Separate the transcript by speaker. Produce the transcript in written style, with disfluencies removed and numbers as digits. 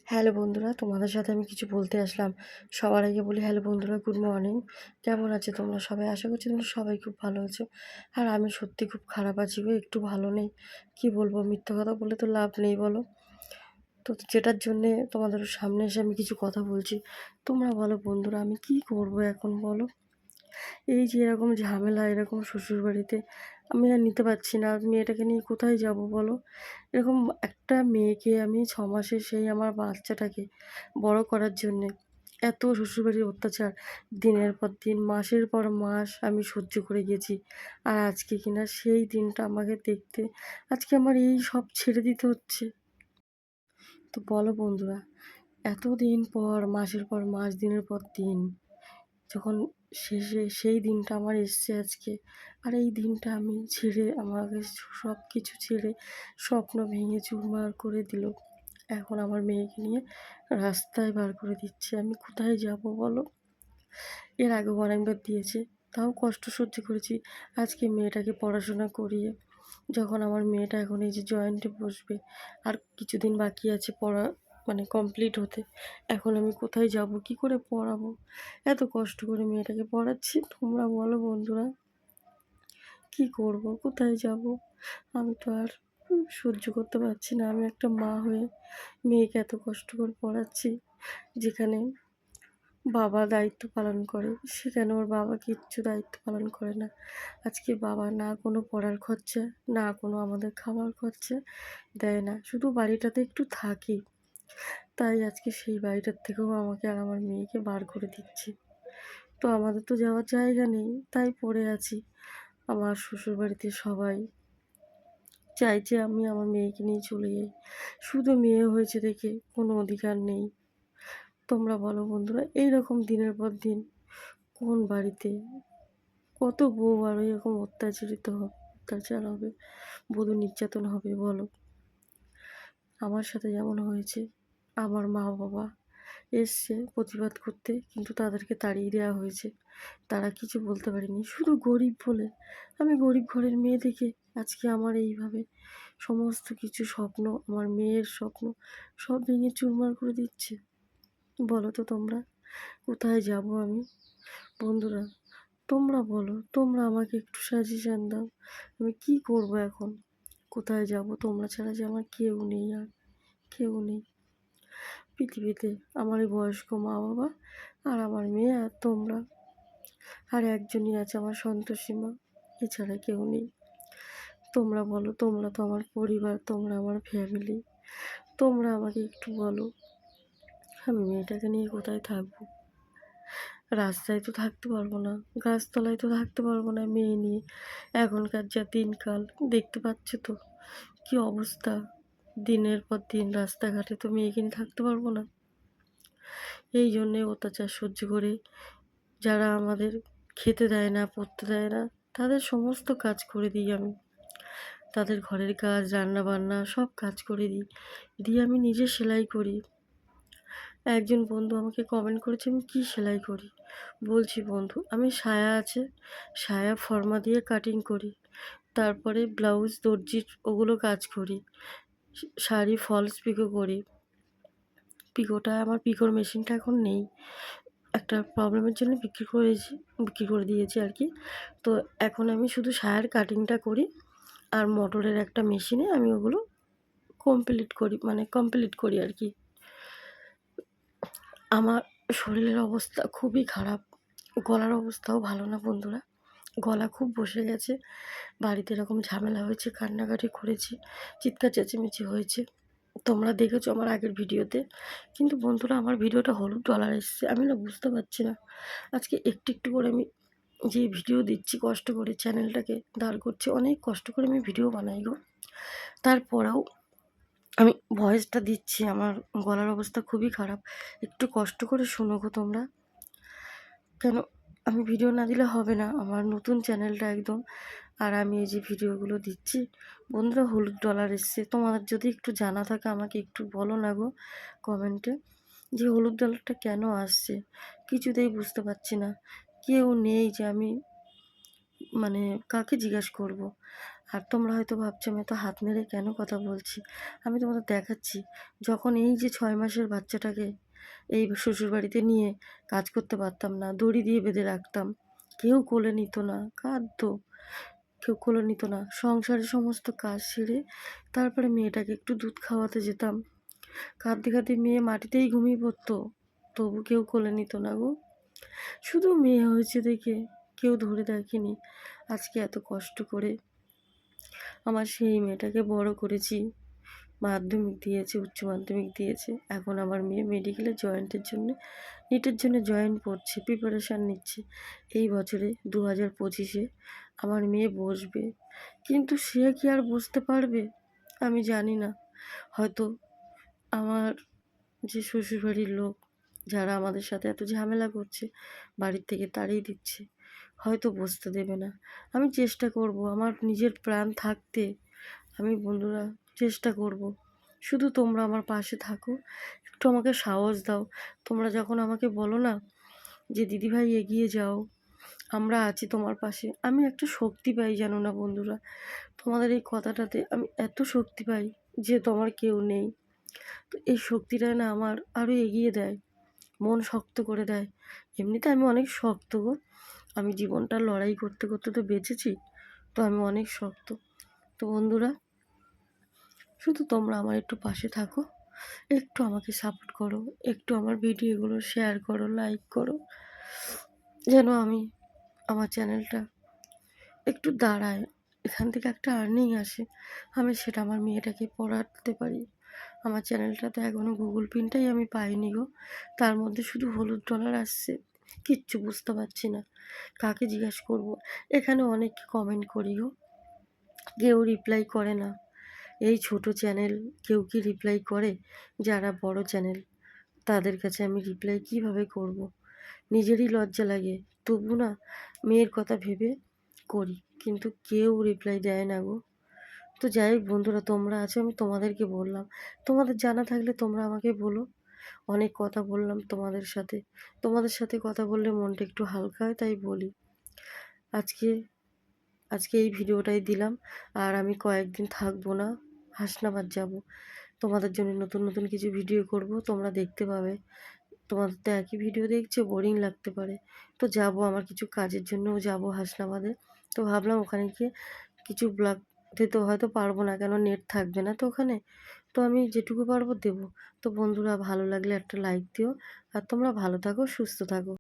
Speaker 1: Hello বন্ধুরা, তোমাদের সাথে আমি কিছু বলতে আসলাম। সবার আগে বলি হ্যালো বন্ধুরা, গুড মর্নিং। কেমন আছে তোমরা সবাই? আশা করছি তোমরা সবাই খুব ভালো আছো। আর আমি সত্যি খুব খারাপ আছি গো, একটু ভালো নেই। কি বলবো, মিথ্যা কথা বলে তো লাভ নেই বলো। তো যেটার জন্যে তোমাদের সামনে এসে আমি কিছু কথা বলছি, তোমরা বলো বন্ধুরা, আমি কি করব এখন বলো। এই যে এরকম ঝামেলা, এরকম শ্বশুরবাড়িতে আমি আর নিতে পারছি না। আর মেয়েটাকে নিয়ে কোথায় যাব বলো। এরকম একটা মেয়েকে আমি 6 মাসে, সেই আমার বাচ্চাটাকে বড় করার জন্যে এত শ্বশুরবাড়ির অত্যাচার দিনের পর দিন, মাসের পর মাস আমি সহ্য করে গেছি। আর আজকে কিনা সেই দিনটা আমাকে দেখতে, আজকে আমার এই সব ছেড়ে দিতে হচ্ছে। তো বলো বন্ধুরা, এতদিন পর মাস, দিনের পর দিন, যখন শেষে সেই দিনটা আমার এসছে আজকে। আর এই দিনটা আমি ছেড়ে, আমাকে সব কিছু ছেড়ে স্বপ্ন ভেঙে চুরমার করে দিল। এখন আমার মেয়েকে নিয়ে রাস্তায় বার করে দিচ্ছে। আমি কোথায় যাব বলো। এর আগেও অনেকবার দিয়েছে, তাও কষ্ট সহ্য করেছি। আজকে মেয়েটাকে পড়াশোনা করিয়ে, যখন আমার মেয়েটা এখন এই যে জয়েন্টে বসবে, আর কিছুদিন বাকি আছে পড়া মানে কমপ্লিট হতে, এখন আমি কোথায় যাব, কি করে পড়াবো? এত কষ্ট করে মেয়েটাকে পড়াচ্ছি, তোমরা বলো বন্ধুরা, কি করব, কোথায় যাব? আমি তো আর সহ্য করতে পারছি না। আমি একটা মা হয়ে মেয়েকে এত কষ্ট করে পড়াচ্ছি, যেখানে বাবা দায়িত্ব পালন করে, সেখানে ওর বাবা কিচ্ছু দায়িত্ব পালন করে না। আজকে বাবা না কোনো পড়ার খরচা, না কোনো আমাদের খাবার খরচা দেয় না, শুধু বাড়িটাতে একটু থাকি। তাই আজকে সেই বাড়িটার থেকেও আমাকে আর আমার মেয়েকে বার করে দিচ্ছে। তো আমাদের তো যাওয়ার জায়গা নেই, তাই পড়ে আছি। আমার শ্বশুরবাড়িতে সবাই চাইছে আমি আমার মেয়েকে নিয়ে চলে যাই, শুধু মেয়ে হয়েছে দেখে কোনো অধিকার নেই। তোমরা বলো বন্ধুরা, এইরকম দিনের পর দিন কোন বাড়িতে কত বউ আর এরকম অত্যাচার হবে, বধূ নির্যাতন হবে বলো। আমার সাথে যেমন হয়েছে, আমার মা বাবা এসছে প্রতিবাদ করতে, কিন্তু তাদেরকে তাড়িয়ে দেওয়া হয়েছে। তারা কিছু বলতে পারেনি, শুধু গরিব বলে। আমি গরিব ঘরের মেয়ে দেখে আজকে আমার এইভাবে সমস্ত কিছু স্বপ্ন, আমার মেয়ের স্বপ্ন সব ভেঙে চুরমার করে দিচ্ছে। বলো তো তোমরা, কোথায় যাব আমি? বন্ধুরা, তোমরা বলো, তোমরা আমাকে একটু সাজেশন দাও। আমি কি করব এখন? কোথায় যাব? তোমরা ছাড়া যে আমার কেউ নেই, আর কেউ নেই পৃথিবীতে। আমার এই বয়স্ক মা বাবা, আর আমার মেয়ে, আর তোমরা। আর একজনই আছে আমার সন্তোষী মা, এছাড়া কেউ নেই। তোমরা বলো, তোমরা তো আমার পরিবার, তোমরা আমার ফ্যামিলি। তোমরা আমাকে একটু বলো, আমি মেয়েটাকে নিয়ে কোথায় থাকবো? রাস্তায় তো থাকতে পারবো না, গাছতলায় তো থাকতে পারবো না মেয়ে নিয়ে। এখনকার যা দিনকাল, দেখতে পাচ্ছ তো কি অবস্থা। দিনের পর দিন রাস্তাঘাটে তো মেয়েকে নিয়ে থাকতে পারবো না। এই জন্যে অত্যাচার সহ্য করে, যারা আমাদের খেতে দেয় না, পড়তে দেয় না, তাদের সমস্ত কাজ করে দিই আমি। তাদের ঘরের কাজ, রান্না বান্না সব কাজ করে দিই। দিয়ে আমি নিজে সেলাই করি। একজন বন্ধু আমাকে কমেন্ট করেছে আমি কী সেলাই করি। বলছি বন্ধু, আমি সায়া আছে, সায়া ফর্মা দিয়ে কাটিং করি। তারপরে ব্লাউজ দর্জির ওগুলো কাজ করি। শাড়ি ফলস পিকো করি। পিকোটা, আমার পিকোর মেশিনটা এখন নেই, একটা প্রবলেমের জন্য বিক্রি করে দিয়েছি আর কি। তো এখন আমি শুধু সায়ার কাটিংটা করি, আর মোটরের একটা মেশিনে আমি ওগুলো কমপ্লিট করি আর কি। আমার শরীরের অবস্থা খুবই খারাপ, গলার অবস্থাও ভালো না বন্ধুরা। গলা খুব বসে গেছে। বাড়িতে এরকম ঝামেলা হয়েছে, কান্নাকাটি করেছি, চিৎকার চেঁচামেচি হয়েছে, তোমরা দেখেছো আমার আগের ভিডিওতে। কিন্তু বন্ধুরা, আমার ভিডিওটা হলুদ ডলার এসছে, আমি না বুঝতে পারছি না। আজকে একটু একটু করে আমি যে ভিডিও দিচ্ছি, কষ্ট করে চ্যানেলটাকে দাঁড় করছি, অনেক কষ্ট করে আমি ভিডিও বানাই গো। তারপরেও আমি ভয়েসটা দিচ্ছি, আমার গলার অবস্থা খুবই খারাপ। একটু কষ্ট করে শোনো গো তোমরা। কেন, আমি ভিডিও না দিলে হবে না, আমার নতুন চ্যানেলটা একদম। আর আমি এই যে ভিডিওগুলো দিচ্ছি, বন্ধুরা হলুদ ডলার এসছে। তোমাদের যদি একটু জানা থাকে আমাকে একটু বলো না গো কমেন্টে, যে হলুদ ডলারটা কেন আসছে। কিছুতেই বুঝতে পারছি না। কেউ নেই যে আমি কাকে জিজ্ঞাসা করব। আর তোমরা হয়তো ভাবছো আমি এত হাত নেড়ে কেন কথা বলছি। আমি তোমাদের দেখাচ্ছি, যখন এই যে 6 মাসের বাচ্চাটাকে এই শ্বশুরবাড়িতে নিয়ে কাজ করতে পারতাম না, দড়ি দিয়ে বেঁধে রাখতাম। কেউ কোলে নিত না, কাঁদতো। কেউ কোলে নিত না। সংসারের সমস্ত কাজ সেরে তারপরে মেয়েটাকে একটু দুধ খাওয়াতে যেতাম। কাঁদতে, কাঁদতে মেয়ে মাটিতেই ঘুমিয়ে পড়তো। তবু কেউ কোলে নিত না গো। শুধু মেয়ে হয়েছে দেখে কেউ ধরে দেখেনি। আজকে এত কষ্ট করে আমার সেই মেয়েটাকে বড় করেছি। মাধ্যমিক দিয়েছে, উচ্চ মাধ্যমিক দিয়েছে। এখন আমার মেয়ে মেডিকেলে নিটের জন্য জয়েন করছে, প্রিপারেশান নিচ্ছে। এই বছরে 2025-এ আমার মেয়ে বসবে। কিন্তু সে কি আর বুঝতে পারবে? আমি জানি না। হয়তো আমার যে শ্বশুরবাড়ির লোক, যারা আমাদের সাথে এত ঝামেলা করছে, বাড়ির থেকে তাড়িয়ে দিচ্ছে, হয়তো বসতে দেবে না। আমি চেষ্টা করব আমার নিজের প্রাণ থাকতে, আমি বন্ধুরা চেষ্টা করব। শুধু তোমরা আমার পাশে থাকো, একটু আমাকে সাহস দাও। তোমরা যখন আমাকে বলো না যে দিদিভাই এগিয়ে যাও, আমরা আছি তোমার পাশে, আমি একটা শক্তি পাই জানো না বন্ধুরা। তোমাদের এই কথাটাতে আমি এত শক্তি পাই যে তোমার কেউ নেই। তো এই শক্তিটা না আমার আরও এগিয়ে দেয়, মন শক্ত করে দেয়। এমনিতে আমি অনেক শক্ত গো। আমি জীবনটা লড়াই করতে করতে তো বেঁচেছি, তো আমি অনেক শক্ত। তো বন্ধুরা, শুধু তোমরা আমার একটু পাশে থাকো, একটু আমাকে সাপোর্ট করো, একটু আমার ভিডিওগুলো শেয়ার করো, লাইক করো, যেন আমি আমার চ্যানেলটা একটু দাঁড়ায়, এখান থেকে একটা আর্নিং আসে, আমি সেটা আমার মেয়েটাকে পড়াতে পারি। আমার চ্যানেলটাতে এখনও গুগল পিনটাই আমি পাইনি গো। তার মধ্যে শুধু হলুদ ডলার আসছে, কিচ্ছু বুঝতে পারছি না কাকে জিজ্ঞেস করব। এখানে অনেককে কমেন্ট করি গো, কেউ রিপ্লাই করে না। এই ছোট চ্যানেল কেউ কি রিপ্লাই করে? যারা বড় চ্যানেল তাদের কাছে আমি রিপ্লাই কিভাবে করব? নিজেরই লজ্জা লাগে, তবু না মেয়ের কথা ভেবে করি, কিন্তু কেউ রিপ্লাই দেয় না গো। তো যাই হোক বন্ধুরা, তোমরা আছো, আমি তোমাদেরকে বললাম। তোমাদের জানা থাকলে তোমরা আমাকে বলো। অনেক কথা বললাম তোমাদের সাথে। তোমাদের সাথে কথা বললে মনটা একটু হালকা হয়, তাই বলি। আজকে আজকে এই ভিডিওটাই দিলাম। আর আমি কয়েকদিন থাকবো না, হাসনাবাদ যাব। তোমাদের জন্য নতুন নতুন কিছু ভিডিও করব, তোমরা দেখতে পাবে। তোমাদের তো একই ভিডিও দেখছো, বোরিং লাগতে পারে। তো যাব, আমার কিছু কাজের জন্যও যাব হাসনাবাদে। তো ভাবলাম ওখানে গিয়ে কিছু ব্লগ দিতে হয়তো পারবো না, কেন নেট থাকবে না তো ওখানে। তো আমি যেটুকু পারবো দেবো। তো বন্ধুরা, ভালো লাগলে একটা লাইক দিও। আর তোমরা ভালো থাকো, সুস্থ থাকো।